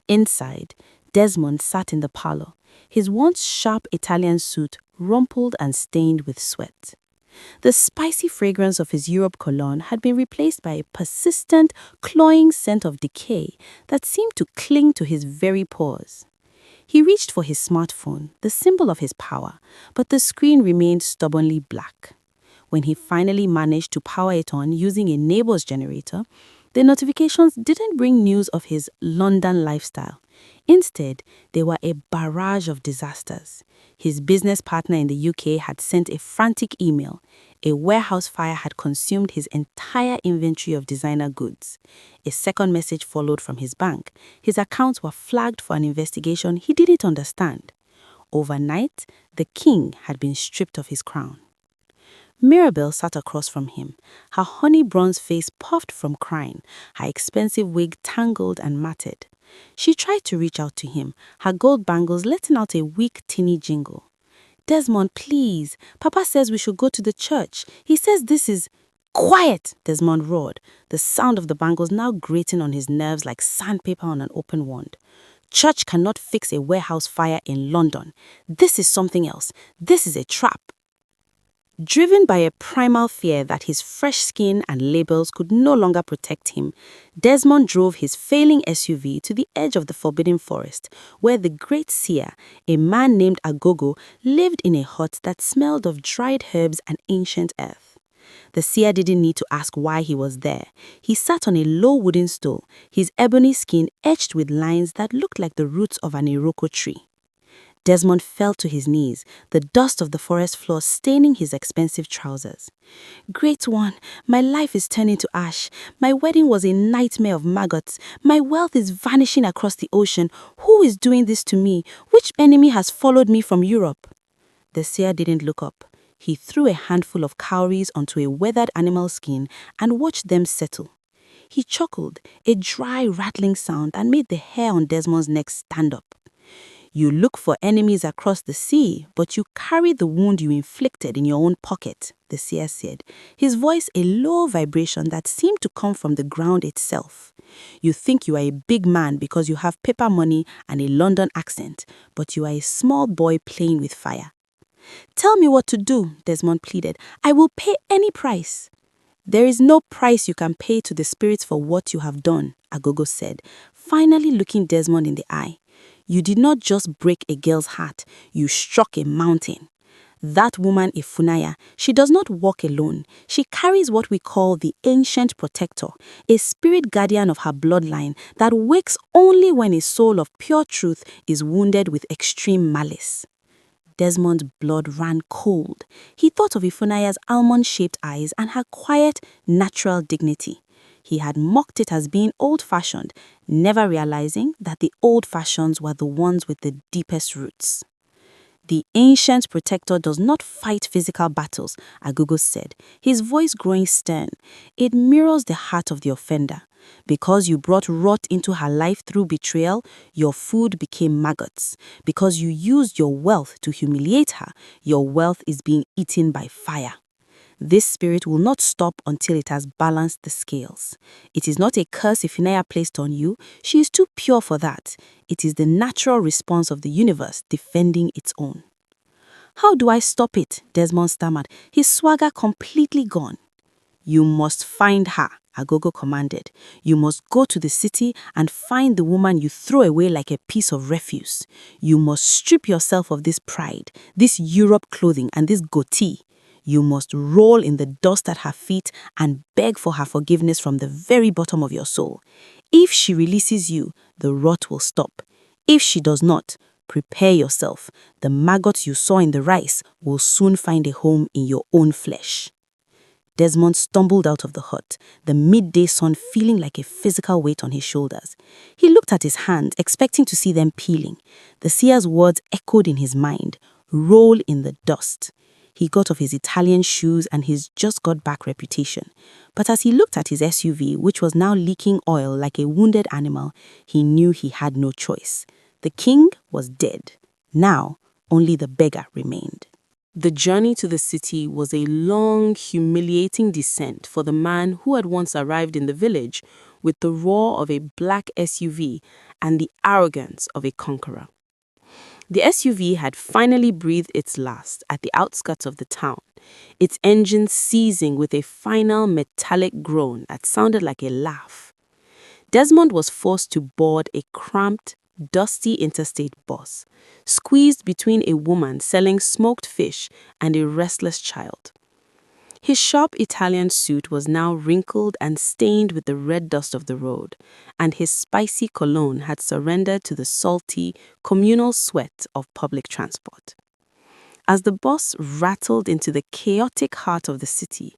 Inside, Desmond sat in the parlor, his once sharp Italian suit rumpled and stained with sweat. The spicy fragrance of his Europe cologne had been replaced by a persistent, cloying scent of decay that seemed to cling to his very pores. He reached for his smartphone, the symbol of his power, but the screen remained stubbornly black. When he finally managed to power it on using a neighbor's generator, the notifications didn't bring news of his London lifestyle. Instead, they were a barrage of disasters. His business partner in the UK had sent a frantic email. A warehouse fire had consumed his entire inventory of designer goods. A second message followed from his bank. His accounts were flagged for an investigation he didn't understand. Overnight, the king had been stripped of his crown. Mirabel sat across from him, her honey bronze face puffed from crying, her expensive wig tangled and matted. She tried to reach out to him, her gold bangles letting out a weak, tinny jingle. "Desmond, please. Papa says we should go to the church. He says this is—" "Quiet!" Desmond roared, the sound of the bangles now grating on his nerves like sandpaper on an open wound. "Church cannot fix a warehouse fire in London. This is something else. This is a trap." Driven by a primal fear that his fresh skin and labels could no longer protect him, Desmond drove his failing SUV to the edge of the forbidden forest, where the great Seer, a man named Agogo, lived in a hut that smelled of dried herbs and ancient earth. The Seer didn't need to ask why he was there. He sat on a low wooden stool, his ebony skin etched with lines that looked like the roots of an iroko tree. Desmond fell to his knees, the dust of the forest floor staining his expensive trousers. "Great One, my life is turning to ash. My wedding was a nightmare of maggots. My wealth is vanishing across the ocean. Who is doing this to me? Which enemy has followed me from Europe?" The Seer didn't look up. He threw a handful of cowries onto a weathered animal skin and watched them settle. He chuckled, a dry, rattling sound that made the hair on Desmond's neck stand up. You look for enemies across the sea, but you carry the wound you inflicted in your own pocket, the seer said, his voice a low vibration that seemed to come from the ground itself. You think you are a big man because you have paper money and a London accent, but you are a small boy playing with fire. Tell me what to do, Desmond pleaded. I will pay any price. There is no price you can pay to the spirits for what you have done, Agogo said, finally looking Desmond in the eye. You did not just break a girl's heart, you struck a mountain. That woman Ifunaya, she does not walk alone. She carries what we call the ancient protector, a spirit guardian of her bloodline that wakes only when a soul of pure truth is wounded with extreme malice. Desmond's blood ran cold. He thought of Ifunaya's almond-shaped eyes and her quiet, natural dignity. He had mocked it as being old-fashioned, never realizing that the old fashions were the ones with the deepest roots. The ancient protector does not fight physical battles, Agogo said, his voice growing stern. It mirrors the heart of the offender. Because you brought rot into her life through betrayal, your food became maggots. Because you used your wealth to humiliate her, your wealth is being eaten by fire. This spirit will not stop until it has balanced the scales. It is not a curse Ifunaya placed on you. She is too pure for that. It is the natural response of the universe defending its own. How do I stop it? Desmond stammered, his swagger completely gone. You must find her, Agogo commanded. You must go to the city and find the woman you throw away like a piece of refuse. You must strip yourself of this pride, this Europe clothing and this goatee. You must roll in the dust at her feet and beg for her forgiveness from the very bottom of your soul. If she releases you, the rot will stop. If she does not, prepare yourself. The maggots you saw in the rice will soon find a home in your own flesh. Desmond stumbled out of the hut, the midday sun feeling like a physical weight on his shoulders. He looked at his hands, expecting to see them peeling. The seer's words echoed in his mind, roll in the dust. He got off his Italian shoes and his just-got-back reputation. But as he looked at his SUV, which was now leaking oil like a wounded animal, he knew he had no choice. The king was dead. Now, only the beggar remained. The journey to the city was a long, humiliating descent for the man who had once arrived in the village with the roar of a black SUV and the arrogance of a conqueror. The SUV had finally breathed its last at the outskirts of the town, its engine seizing with a final metallic groan that sounded like a laugh. Desmond was forced to board a cramped, dusty interstate bus, squeezed between a woman selling smoked fish and a restless child. His sharp Italian suit was now wrinkled and stained with the red dust of the road, and his spicy cologne had surrendered to the salty, communal sweat of public transport. As the bus rattled into the chaotic heart of the city,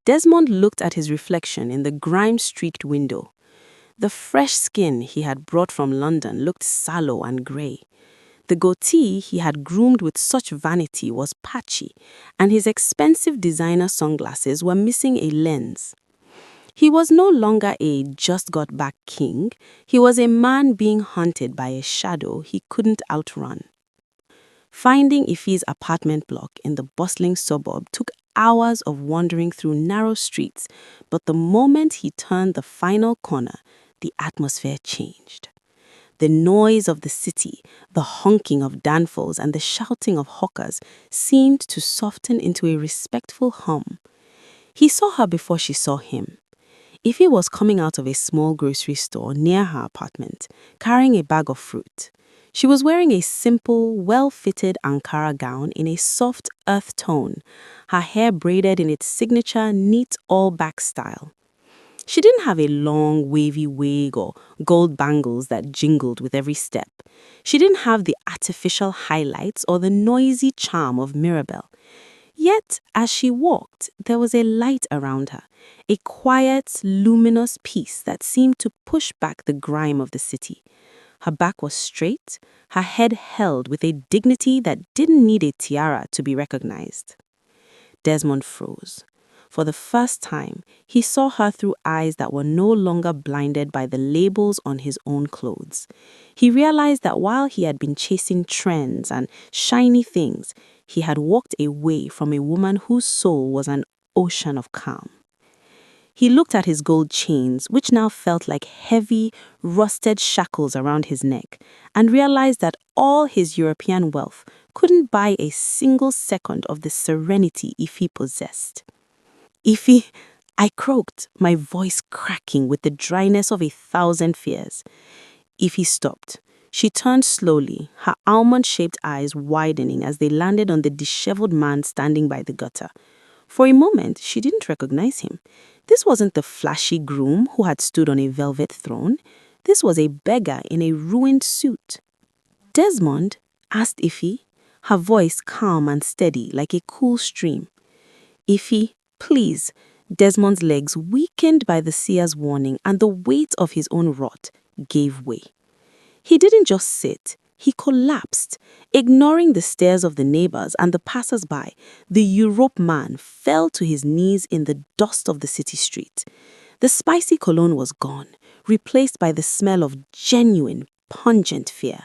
Desmond looked at his reflection in the grime-streaked window. The fresh skin he had brought from London looked sallow and grey. The goatee he had groomed with such vanity was patchy, and his expensive designer sunglasses were missing a lens. He was no longer a just-got-back king. He was a man being hunted by a shadow he couldn't outrun. Finding Ife's apartment block in the bustling suburb took hours of wandering through narrow streets, but the moment he turned the final corner, the atmosphere changed. The noise of the city, the honking of danfos and the shouting of hawkers seemed to soften into a respectful hum. He saw her before she saw him. Ife was coming out of a small grocery store near her apartment, carrying a bag of fruit. She was wearing a simple, well-fitted Ankara gown in a soft earth tone, her hair braided in its signature neat all-back style. She didn't have a long, wavy wig or gold bangles that jingled with every step. She didn't have the artificial highlights or the noisy charm of Mirabel. Yet, as she walked, there was a light around her, a quiet, luminous peace that seemed to push back the grime of the city. Her back was straight, her head held with a dignity that didn't need a tiara to be recognized. Desmond froze. For the first time, he saw her through eyes that were no longer blinded by the labels on his own clothes. He realized that while he had been chasing trends and shiny things, he had walked away from a woman whose soul was an ocean of calm. He looked at his gold chains, which now felt like heavy, rusted shackles around his neck, and realized that all his European wealth couldn't buy a single second of the serenity Ify possessed. Ify, I croaked, my voice cracking with the dryness of 1,000 fears. Ify stopped. She turned slowly, her almond-shaped eyes widening as they landed on the disheveled man standing by the gutter. For a moment, she didn't recognize him. This wasn't the flashy groom who had stood on a velvet throne. This was a beggar in a ruined suit. "Desmond?" asked Ify, her voice calm and steady like a cool stream. "Ify, please." Desmond's legs, weakened by the seer's warning and the weight of his own wrath, gave way. He didn't just sit. He collapsed. Ignoring the stares of the neighbors and the passers-by, the Europe man fell to his knees in the dust of the city street. The spicy cologne was gone, replaced by the smell of genuine, pungent fear.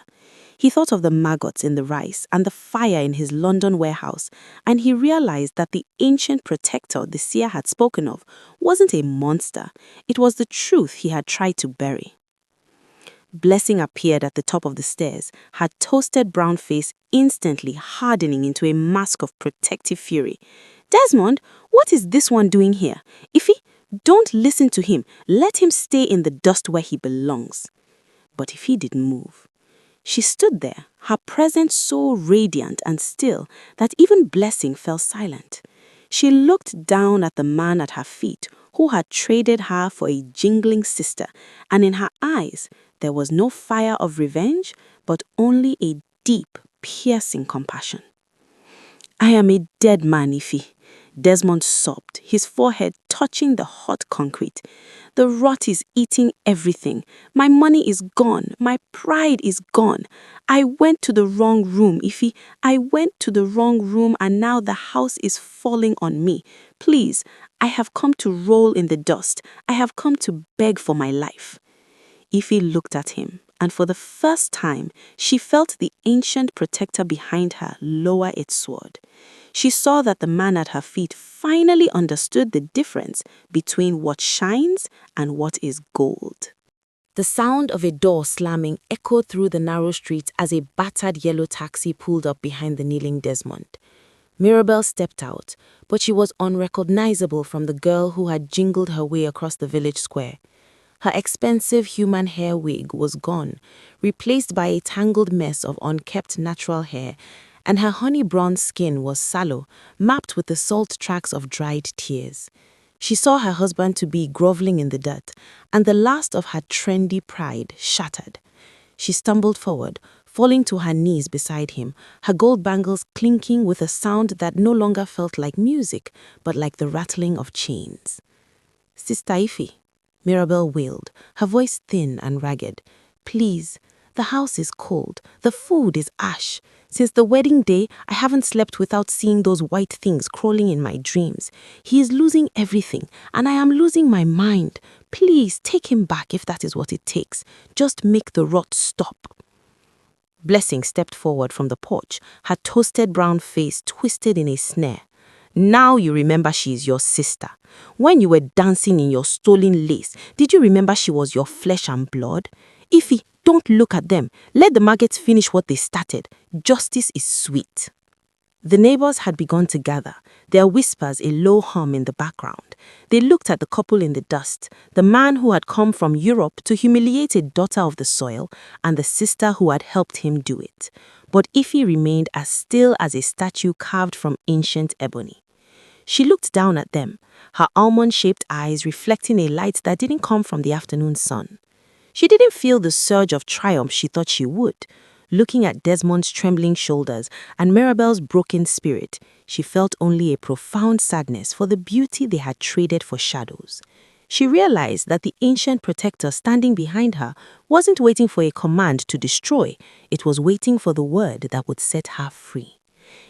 He thought of the maggots in the rice and the fire in his London warehouse, and he realized that the ancient protector the seer had spoken of wasn't a monster. It was the truth he had tried to bury. Blessing appeared at the top of the stairs, her toasted brown face instantly hardening into a mask of protective fury. "Desmond, what is this one doing here? Ify, don't listen to him. Let him stay in the dust where he belongs." But Ify didn't move. She stood there, her presence so radiant and still that even Blessing fell silent. She looked down at the man at her feet, who had traded her for a jingling sister, and in her eyes, there was no fire of revenge, but only a deep, piercing compassion. "I am a dead man, Ify," Desmond sobbed, his forehead touching the hot concrete. "The rot is eating everything. My money is gone. My pride is gone. I went to the wrong room, Ify. I went to the wrong room, and now the house is falling on me. Please, I have come to roll in the dust. I have come to beg for my life." Ify looked at him, and for the first time, she felt the ancient protector behind her lower its sword. She saw that the man at her feet finally understood the difference between what shines and what is gold. The sound of a door slamming echoed through the narrow street as a battered yellow taxi pulled up behind the kneeling Desmond. Mirabel stepped out, but she was unrecognizable from the girl who had jingled her way across the village square. Her expensive human hair wig was gone, replaced by a tangled mess of unkempt natural hair, and her honey-bronze skin was sallow, mapped with the salt tracks of dried tears. She saw her husband-to-be groveling in the dirt, and the last of her trendy pride shattered. She stumbled forward, falling to her knees beside him, her gold bangles clinking with a sound that no longer felt like music, but like the rattling of chains. "Sister Ify," Mirabel wailed, her voice thin and ragged. "Please, the house is cold. The food is ash. Since the wedding day, I haven't slept without seeing those white things crawling in my dreams. He is losing everything, and I am losing my mind. Please, take him back if that is what it takes. Just make the rot stop." Blessing stepped forward from the porch, her toasted brown face twisted in a snare. "Now you remember she is your sister. When you were dancing in your stolen lace, did you remember she was your flesh and blood? Ify, don't look at them. Let the maggots finish what they started. Justice is sweet." The neighbors had begun to gather, their whispers a low hum in the background. They looked at the couple in the dust, the man who had come from Europe to humiliate a daughter of the soil, and the sister who had helped him do it. But Ify remained as still as a statue carved from ancient ebony. She looked down at them, her almond-shaped eyes reflecting a light that didn't come from the afternoon sun. She didn't feel the surge of triumph she thought she would. Looking at Desmond's trembling shoulders and Mirabel's broken spirit, she felt only a profound sadness for the beauty they had traded for shadows. She realized that the ancient protector standing behind her wasn't waiting for a command to destroy, it was waiting for the word that would set her free.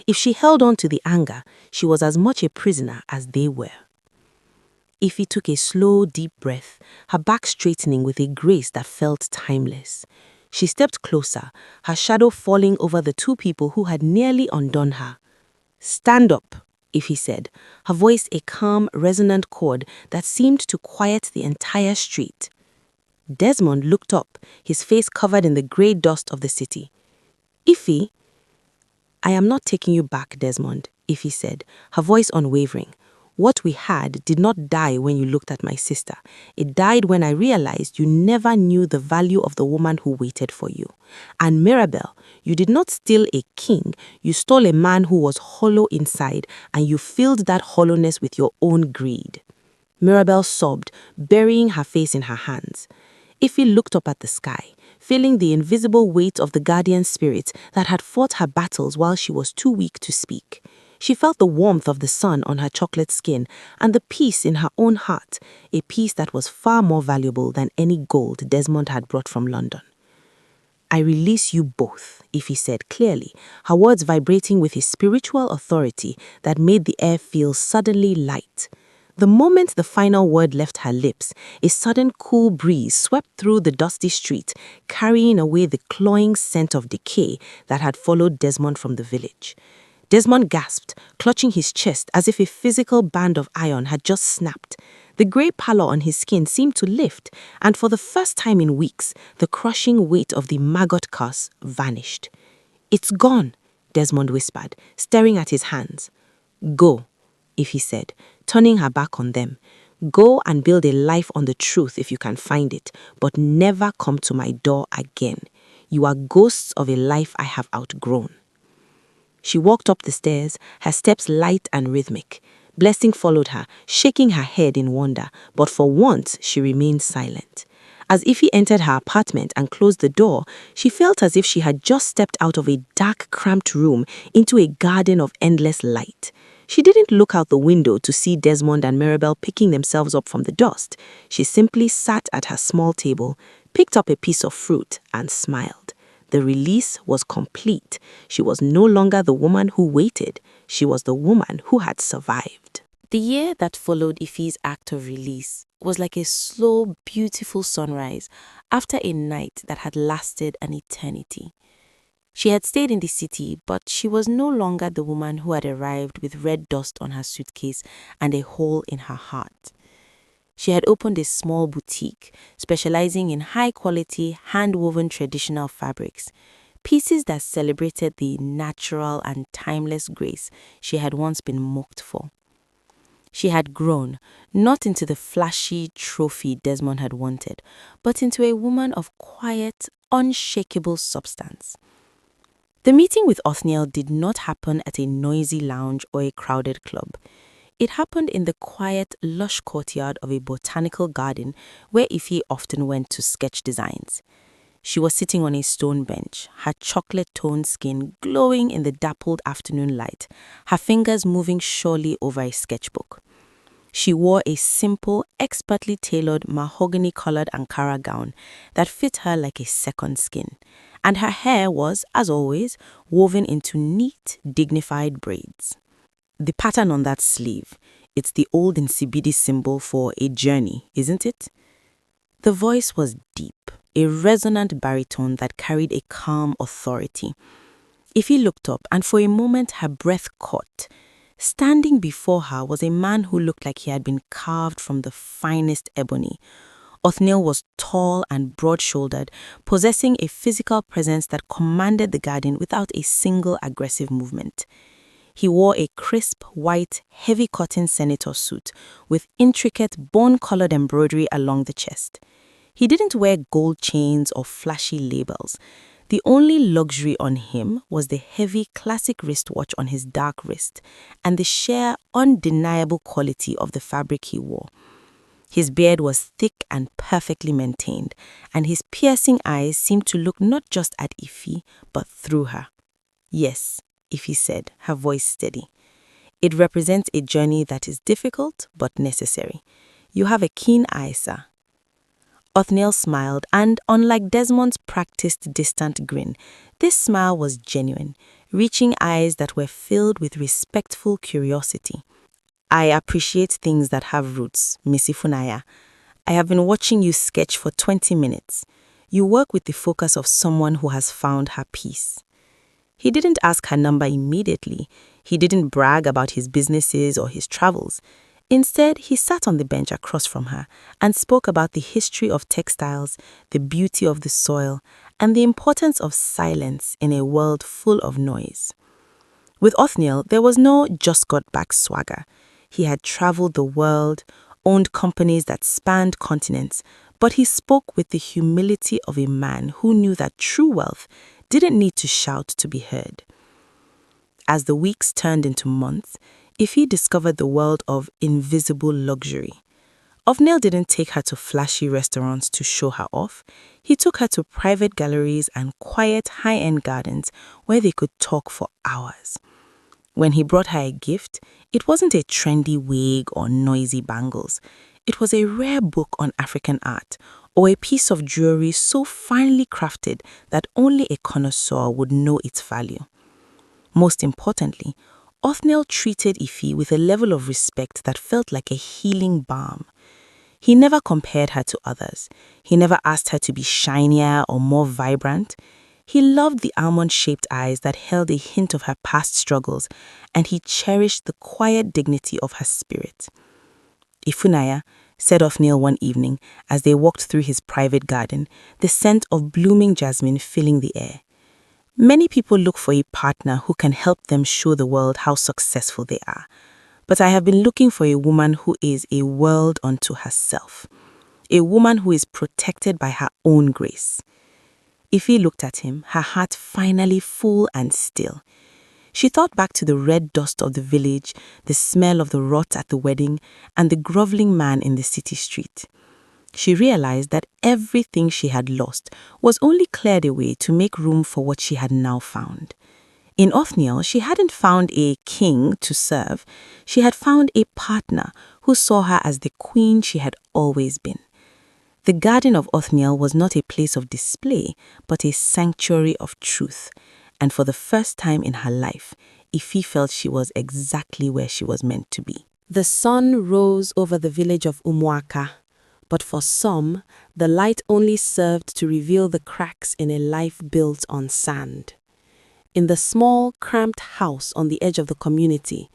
If she held on to the anger, she was as much a prisoner as they were. Ify took a slow, deep breath, her back straightening with a grace that felt timeless. She stepped closer, her shadow falling over the two people who had nearly undone her. "Stand up," Ify said, her voice a calm, resonant chord that seemed to quiet the entire street. Desmond looked up, his face covered in the grey dust of the city. "Ify?" "I am not taking you back, Desmond," Ify said, her voice unwavering. "What we had did not die when you looked at my sister. It died when I realized you never knew the value of the woman who waited for you. And Mirabel, you did not steal a king, you stole a man who was hollow inside, and you filled that hollowness with your own greed." Mirabel sobbed, burying her face in her hands. Ify looked up at the sky, feeling the invisible weight of the guardian spirit that had fought her battles while she was too weak to speak. She felt the warmth of the sun on her chocolate skin and the peace in her own heart, a peace that was far more valuable than any gold Desmond had brought from London. "I release you both," Ify said clearly, her words vibrating with a spiritual authority that made the air feel suddenly light. The moment the final word left her lips, a sudden cool breeze swept through the dusty street, carrying away the cloying scent of decay that had followed Desmond from the village. Desmond gasped, clutching his chest as if a physical band of iron had just snapped. The grey pallor on his skin seemed to lift, and for the first time in weeks, the crushing weight of the maggot curse vanished. "It's gone," Desmond whispered, staring at his hands. "Go," Ify said, turning her back on them. "Go and build a life on the truth if you can find it, but never come to my door again. You are ghosts of a life I have outgrown." She walked up the stairs, her steps light and rhythmic. Blessing followed her, shaking her head in wonder, but for once she remained silent. As Ify entered her apartment and closed the door, she felt as if she had just stepped out of a dark, cramped room into a garden of endless light. She didn't look out the window to see Desmond and Mirabel picking themselves up from the dust. She simply sat at her small table, picked up a piece of fruit, and smiled. The release was complete. She was no longer the woman who waited. She was the woman who had survived. The year that followed Ify's act of release was like a slow, beautiful sunrise after a night that had lasted an eternity. She had stayed in the city, but she was no longer the woman who had arrived with red dust on her suitcase and a hole in her heart. She had opened a small boutique, specializing in high-quality, hand-woven traditional fabrics, pieces that celebrated the natural and timeless grace she had once been mocked for. She had grown, not into the flashy trophy Desmond had wanted, but into a woman of quiet, unshakable substance. The meeting with Othniel did not happen at a noisy lounge or a crowded club. It happened in the quiet, lush courtyard of a botanical garden where Ify often went to sketch designs. She was sitting on a stone bench, her chocolate-toned skin glowing in the dappled afternoon light, her fingers moving surely over a sketchbook. She wore a simple, expertly tailored mahogany-colored Ankara gown that fit her like a second skin, and her hair was, as always, woven into neat, dignified braids. The pattern on that sleeve, it's the old Nsibidi symbol for a journey, isn't it? The voice was deep, a resonant baritone that carried a calm authority. Ify looked up, and for a moment her breath caught. Standing before her was a man who looked like he had been carved from the finest ebony. Othniel was tall and broad-shouldered, possessing a physical presence that commanded the garden without a single aggressive movement. He wore a crisp, white, heavy cotton senator suit with intricate, bone-colored embroidery along the chest. He didn't wear gold chains or flashy labels. The only luxury on him was the heavy, classic wristwatch on his dark wrist and the sheer, undeniable quality of the fabric he wore. His beard was thick and perfectly maintained, and his piercing eyes seemed to look not just at Ify, but through her. "Yes," Ify said, her voice steady. "It represents a journey that is difficult but necessary. You have a keen eye, sir." Othniel smiled, and unlike Desmond's practiced, distant grin, this smile was genuine, reaching eyes that were filled with respectful curiosity. I appreciate things that have roots, Miss Ifunaya. I have been watching you sketch for 20 minutes. You work with the focus of someone who has found her peace. He didn't ask her number immediately. He didn't brag about his businesses or his travels. Instead, he sat on the bench across from her and spoke about the history of textiles, the beauty of the soil, and the importance of silence in a world full of noise. With Othniel, there was no just got back swagger. He had traveled the world, owned companies that spanned continents, but he spoke with the humility of a man who knew that true wealth didn't need to shout to be heard. As the weeks turned into months, Ife discovered the world of invisible luxury. Othniel didn't take her to flashy restaurants to show her off. He took her to private galleries and quiet, high-end gardens where they could talk for hours. When he brought her a gift, it wasn't a trendy wig or noisy bangles. It was a rare book on African art or a piece of jewelry so finely crafted that only a connoisseur would know its value. Most importantly, Othniel treated Ife with a level of respect that felt like a healing balm. He never compared her to others. He never asked her to be shinier or more vibrant. He loved the almond-shaped eyes that held a hint of her past struggles, and he cherished the quiet dignity of her spirit. "Ifunaya," said Othniel one evening as they walked through his private garden, the scent of blooming jasmine filling the air. "Many people look for a partner who can help them show the world how successful they are. But I have been looking for a woman who is a world unto herself. A woman who is protected by her own grace." Ife looked at him, her heart finally full and still. She thought back to the red dust of the village, the smell of the rot at the wedding, and the groveling man in the city street. She realized that everything she had lost was only cleared away to make room for what she had now found. In Othniel, she hadn't found a king to serve. She had found a partner who saw her as the queen she had always been. The garden of Othniel was not a place of display, but a sanctuary of truth. And for the first time in her life, Ife felt she was exactly where she was meant to be. The sun rose over the village of Umuaka, but for some, the light only served to reveal the cracks in a life built on sand. In the small, cramped house on the edge of the community,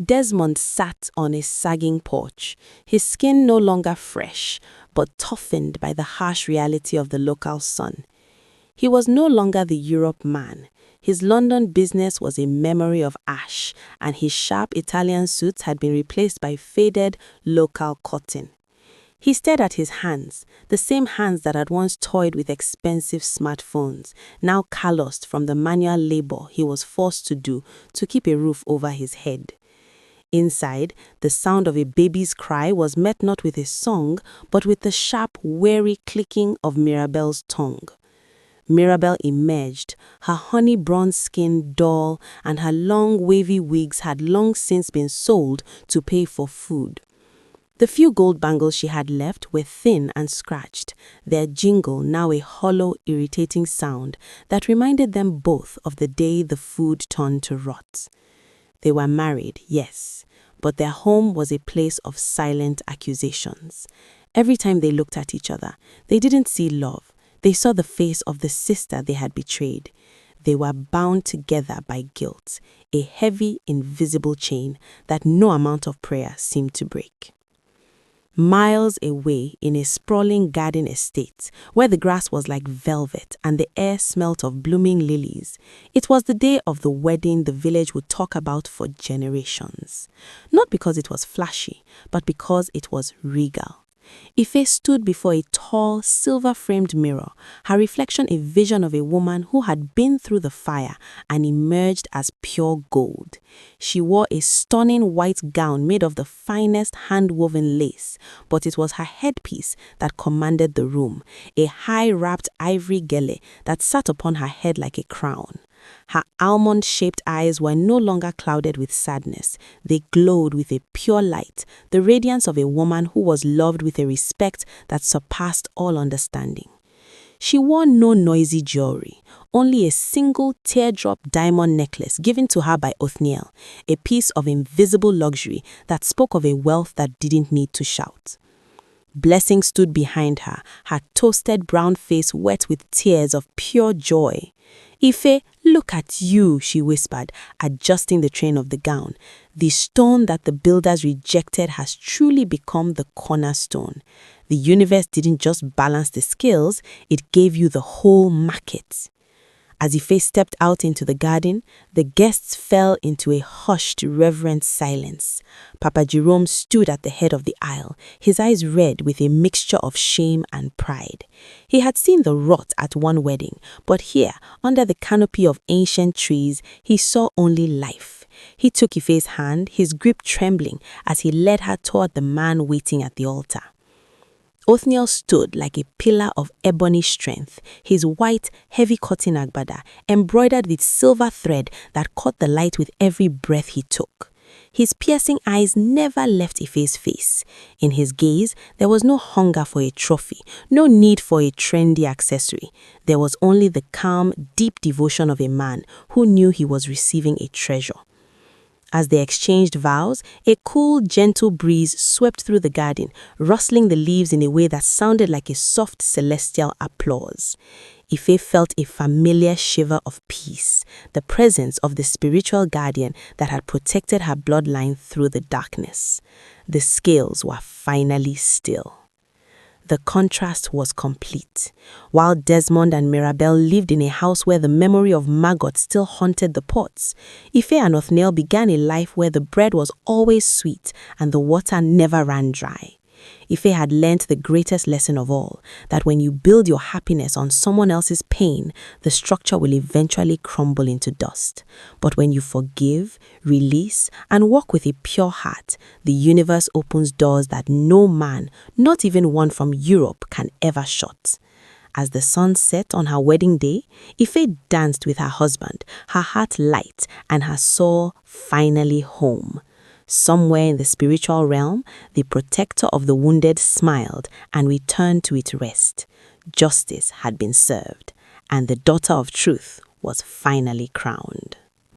Desmond sat on a sagging porch, his skin no longer fresh, but toughened by the harsh reality of the local sun. He was no longer the Europe man. His London business was a memory of ash, and his sharp Italian suits had been replaced by faded local cotton. He stared at his hands, the same hands that had once toyed with expensive smartphones, now calloused from the manual labor he was forced to do to keep a roof over his head. Inside, the sound of a baby's cry was met not with a song, but with the sharp, wary clicking of Mirabel's tongue. Mirabel emerged, her honey bronze skin dull, and her long, wavy wigs had long since been sold to pay for food. The few gold bangles she had left were thin and scratched, their jingle now a hollow, irritating sound that reminded them both of the day the food turned to rot. They were married, yes, but their home was a place of silent accusations. Every time they looked at each other, they didn't see love. They saw the face of the sister they had betrayed. They were bound together by guilt, a heavy, invisible chain that no amount of prayer seemed to break. Miles away in a sprawling garden estate, where the grass was like velvet and the air smelt of blooming lilies, it was the day of the wedding the village would talk about for generations. Not because it was flashy, but because it was regal. Ife stood before a tall, silver-framed mirror, her reflection a vision of a woman who had been through the fire and emerged as pure gold. She wore a stunning white gown made of the finest hand-woven lace, but it was her headpiece that commanded the room, a high-wrapped ivory gele that sat upon her head like a crown. Her almond-shaped eyes were no longer clouded with sadness. They glowed with a pure light, the radiance of a woman who was loved with a respect that surpassed all understanding. She wore no noisy jewelry, only a single teardrop diamond necklace given to her by Othniel, a piece of invisible luxury that spoke of a wealth that didn't need to shout. Blessing stood behind her, her toasted brown face wet with tears of pure joy. "Ife, look at you," she whispered, adjusting the train of the gown. "The stone that the builders rejected has truly become the cornerstone. The universe didn't just balance the scales, it gave you the whole market." As Ife stepped out into the garden, the guests fell into a hushed, reverent silence. Papa Jerome stood at the head of the aisle, his eyes red with a mixture of shame and pride. He had seen the rot at one wedding, but here, under the canopy of ancient trees, he saw only life. He took Ife's hand, his grip trembling, as he led her toward the man waiting at the altar. Othniel stood like a pillar of ebony strength, his white, heavy cotton agbada embroidered with silver thread that caught the light with every breath he took. His piercing eyes never left Ife's face. In his gaze, there was no hunger for a trophy, no need for a trendy accessory. There was only the calm, deep devotion of a man who knew he was receiving a treasure. As they exchanged vows, a cool, gentle breeze swept through the garden, rustling the leaves in a way that sounded like a soft, celestial applause. Ife felt a familiar shiver of peace, the presence of the spiritual guardian that had protected her bloodline through the darkness. The scales were finally still. The contrast was complete. While Desmond and Mirabel lived in a house where the memory of Maggot still haunted the pots, Ife and Othniel began a life where the bread was always sweet and the water never ran dry. Ife had learnt the greatest lesson of all, that when you build your happiness on someone else's pain, the structure will eventually crumble into dust. But when you forgive, release, and walk with a pure heart, the universe opens doors that no man, not even one from Europe, can ever shut. As the sun set on her wedding day, Ife danced with her husband, her heart light and her soul finally home. Somewhere in the spiritual realm, the protector of the wounded smiled and returned to its rest. Justice had been served, and the daughter of truth was finally crowned.